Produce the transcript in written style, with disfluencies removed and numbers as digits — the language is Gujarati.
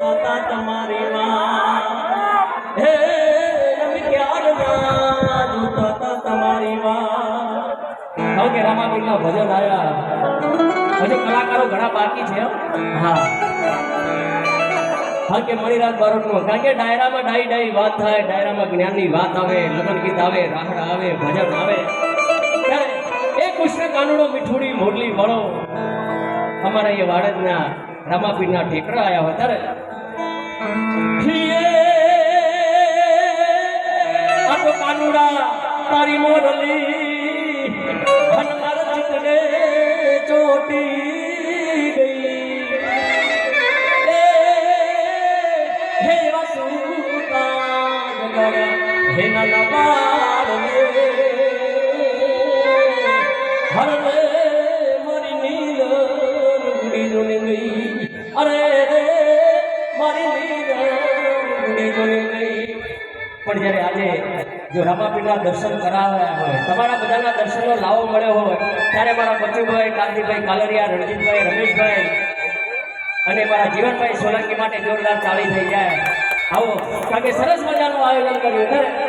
જોતા તમારી વાત હે રમી ક્યારના જોતા તમારી વાત હવે કે રામાપીરના ભજન આવ્યા હજુ કલાકારો ઘણા બાકી છે હા હા કે મણિરાજ બારોટનો કારણ કે ડાયરામાં ડાઈ વાત થાય ડાયરામાં જ્ઞાનની વાત આવે લગ્ન ગીત આવે રાહડા આવે ભજન આવે ત્યારે એ કૃષ્ણ કાનુડો મીઠુડી મોરલી વળો અમારા એ વાડજના રામાપીરના ઠેકડા આવ્યા હોય ત્યારે આ તો કાનુડા તારી મોરલી હનુમાન ચિતને ચોટી ગઈ હે વસુતા હે નલબાર હરલે મારી નીલ ગુડી જોને ગઈ અરે મારી નીલ ગુડી જોને ગઈ પણ જ્યારે આજે જો રામાપીરના દર્શન કરાવ્યા હોય તમારા બધાના દર્શનનો લાવો મળ્યો હોય ત્યારે મારા બચુભાઈ કાંતિભાઈ કાલરિયા રણજીતભાઈ રમેશભાઈ અને મારા જીવનભાઈ સોલંકી માટે જોરદાર તાળી થઈ જાય આવો કારણ કે સરસ મજાનું આયોજન કર્યું